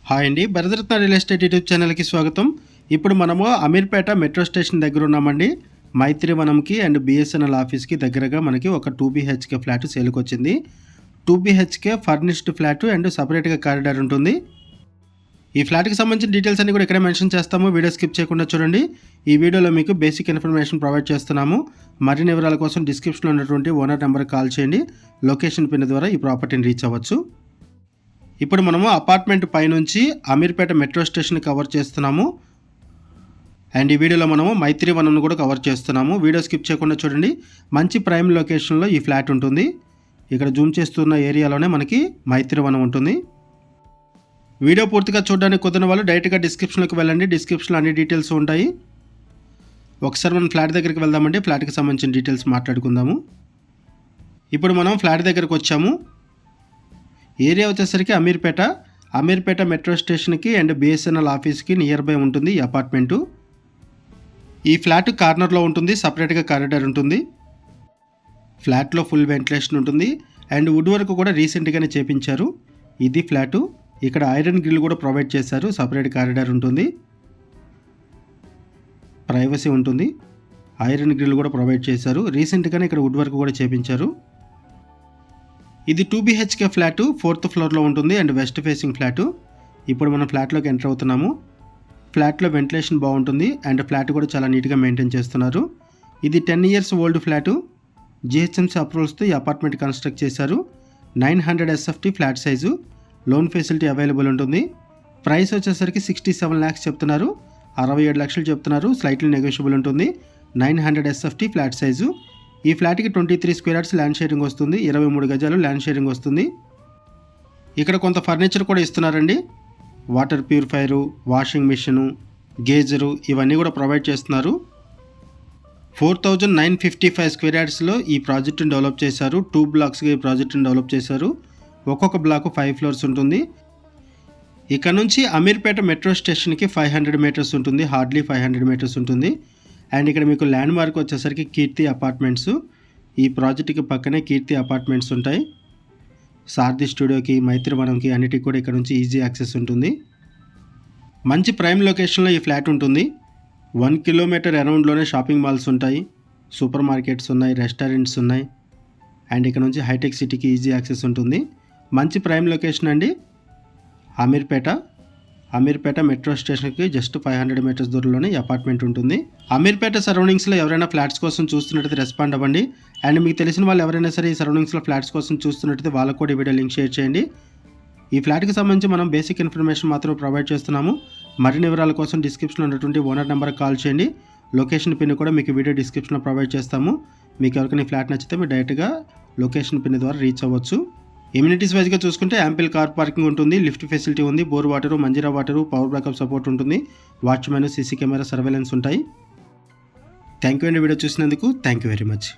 Hi అండి, Bharat Ratna real estate YouTube ఛానల్కి స్వాగతం. ఇప్పుడు మనము అమీర్పేట మెట్రో స్టేషన్ దగ్గర ఉన్నామండి. మైత్రివనంకి అండ్ బిఎస్ఎన్ఎల్ ఆఫీస్కి దగ్గరగా మనకి ఒక 2 BHK ఫ్లాట్ సేల్కి వచ్చింది. 2 BHK ఫర్నిష్డ్ ఫ్లాట్ అండ్ సపరేట్గా కారిడార్ ఉంటుంది. ఈ ఫ్లాట్కి సంబంధించిన డీటెయిల్స్ అన్ని కూడా ఇక్కడే మెన్షన్ చేస్తాము. వీడియో స్కిప్ చేయకుండా చూడండి. ఈ వీడియోలో మీకు బేసిక్ ఇన్ఫర్మేషన్ ప్రొవైడ్ చేస్తున్నాము. మరిన్ని వివరాల కోసం డిస్క్రిప్షన్లో ఉన్నటువంటి ఓనర్ నెంబర్కి కాల్ చేయండి. లొకేషన్ పిన్ ద్వారా ఈ ప్రాపర్టీని రీచ్ అవ్వచ్చు. ఇప్పుడు మనము అపార్ట్మెంట్ పైనుంచి అమీర్పేట మెట్రో స్టేషన్ కవర్ చేస్తున్నాము. అండ్ ఈ వీడియోలో మనము మైత్రివనంను కూడా కవర్ చేస్తున్నాము. వీడియో స్కిప్ చేయకుండా చూడండి. మంచి ప్రైమ్ లొకేషన్లో ఈ ఫ్లాట్ ఉంటుంది. ఇక్కడ జూమ్ చేస్తున్న ఏరియాలోనే మనకి మైత్రివనం ఉంటుంది. వీడియో పూర్తిగా చూడడానికి కుదిరిన వాళ్ళు డైరెక్ట్గా డిస్క్రిప్షన్లోకి వెళ్ళండి. డిస్క్రిప్షన్లో అన్ని డీటెయిల్స్ ఉంటాయి. ఒకసారి మనం ఫ్లాట్ దగ్గరికి వెళ్దామండి. ఫ్లాట్కి సంబంధించిన డీటెయిల్స్ మాట్లాడుకుందాము. ఇప్పుడు మనం ఫ్లాట్ దగ్గరికి వచ్చాము. ఏరియా వచ్చేసరికి అమీర్పేట మెట్రో స్టేషన్కి అండ్ బిఎస్ఎన్ఎల్ ఆఫీస్కి నియర్ బై ఉంటుంది ఈ అపార్ట్మెంటు. ఈ ఫ్లాట్ కార్నర్లో ఉంటుంది. సపరేట్గా కారిడార్ ఉంటుంది. ఫ్లాట్లో ఫుల్ వెంటిలేషన్ ఉంటుంది అండ్ వుడ్ వర్క్ కూడా రీసెంట్గానే చేపించారు. ఇది ఫ్లాటు. ఇక్కడ ఐరన్ గ్రిల్ కూడా ప్రొవైడ్ చేశారు. సపరేట్ కారిడార్ ఉంటుంది. ప్రైవసీ ఉంటుంది. ఐరన్ గ్రిల్ కూడా ప్రొవైడ్ చేశారు. రీసెంట్గానే ఇక్కడ వుడ్ వర్క్ కూడా చేపించారు. ఇది 2 BHK ఫ్లాటు 4th ఫ్లోర్లో ఉంటుంది అండ్ వెస్ట్ ఫేసింగ్ ఫ్లాటు. ఇప్పుడు మనం ఫ్లాట్లోకి ఎంటర్ అవుతున్నాము. ఫ్లాట్లో వెంటిలేషన్ బాగుంటుంది అండ్ ఫ్లాట్ కూడా చాలా నీట్గా మెయింటైన్ చేస్తున్నారు. ఇది 10 years ఓల్డ్ ఫ్లాటు. GHMC అప్రూవల్స్తో ఈ అపార్ట్మెంట్ కన్స్ట్రక్ట్ చేశారు. 900 SFT flat size. Loan facility available ఉంటుంది. ప్రైస్ వచ్చేసరికి 67 lakhs చెప్తున్నారు. 67 లక్షలు చెప్తున్నారు. స్లైట్లీ నెగోషియబుల్ ఉంటుంది. 900 SFT ఫ్లాట్ సైజు. ఈ ఫ్లాట్కి 23 square yards ల్యాండ్ షేరింగ్ వస్తుంది. 23 గజాలు ల్యాండ్ షేరింగ్ వస్తుంది. ఇక్కడ కొంత ఫర్నిచర్ కూడా ఇస్తున్నారండి. వాటర్ ప్యూరిఫైరు, వాషింగ్ మిషను, గేజరు ఇవన్నీ కూడా ప్రొవైడ్ చేస్తున్నారు. 4955 square yardsలో ఈ ప్రాజెక్టును డెవలప్ చేశారు. 2 blocksగా ఈ ప్రాజెక్టును డెవలప్ చేశారు. ఒక్కొక్క బ్లాక్ 5 floors ఉంటుంది. ఇక్కడ నుంచి అమీర్పేట మెట్రో స్టేషన్కి 500 meters ఉంటుంది. హార్డ్లీ 500 meters ఉంటుంది. అండ్ ఇక్కడ మీకు ల్యాండ్ మార్క్ వచ్చేసరికి కీర్తి అపార్ట్మెంట్స్. ఈ ప్రాజెక్టుకి పక్కనే కీర్తి అపార్ట్మెంట్స్ ఉంటాయి. సారథి స్టూడియోకి, మైత్రివనంకి అన్నిటికి కూడా ఇక్కడ నుంచి ఈజీ యాక్సెస్ ఉంటుంది. మంచి ప్రైమ్ లొకేషన్లో ఈ ఫ్లాట్ ఉంటుంది. 1 kilometer అరౌండ్లోనే షాపింగ్ మాల్స్ ఉంటాయి. సూపర్ మార్కెట్స్ ఉన్నాయి, రెస్టారెంట్స్ ఉన్నాయి. అండ్ ఇక్కడ నుంచి హైటెక్ సిటీకి ఈజీ యాక్సెస్ ఉంటుంది. మంచి ప్రైమ్ లొకేషన్ అండి. అమీర్పేట మెట్రో స్టేషన్కి జస్ట్ 500 meters దూరంలోనే ఈ అపార్ట్మెంట్ ఉంటుంది. అమీర్పేట సరౌండింగ్స్లో ఎవరైనా ఫ్లాట్స్ కోసం చూస్తున్నట్టయితే రెస్పాండ్ అవ్వండి. అండ్ మీకు తెలిసిన వాళ్ళు ఎవరైనా సరే ఈ సరౌండింగ్స్లో ఫ్లాట్స్ కోసం చూస్తున్నట్టయితే వాళ్ళకు కూడా ఈ వీడియో లింక్ షేర్ చేయండి. ఈ ఫ్లాట్కి సంబంధించి మనం బేసిక్ ఇన్ఫర్మేషన్ మాత్రం ప్రొవైడ్ చేస్తున్నాము. మరిన్ని వివరాల కోసం డిస్క్రిప్షన్లో ఉన్నటువంటి ఓనర్ నెంబర్కి కాల్ చేయండి. లొకేషన్ పిన్ కూడా మీకు వీడియో డిస్క్రిప్షన్లో ప్రొవైడ్ చేస్తాము. మీకు ఎవరికైనా ఈ ఫ్లాట్ నచ్చితే మీరు డైరెక్ట్గా లొకేషన్ పిన్ ద్వారా రీచ్ అవ్వచ్చు. ఇమ్యూనిటీస్ వైజ్గా చూసుకుంటే యాంపిల్ కార్ పార్కింగ్ ఉంటుంది. లిఫ్ట్ ఫెసిలిటీ ఉంది. Bore water, Manjeera water, power backup support ఉంటుంది. వాచ్మెన్, CC కెమెరా సర్వేలెన్స్ ఉంటాయి. థ్యాంక్ యూ అండి వీడియో చూసినందుకు. Thank you very much.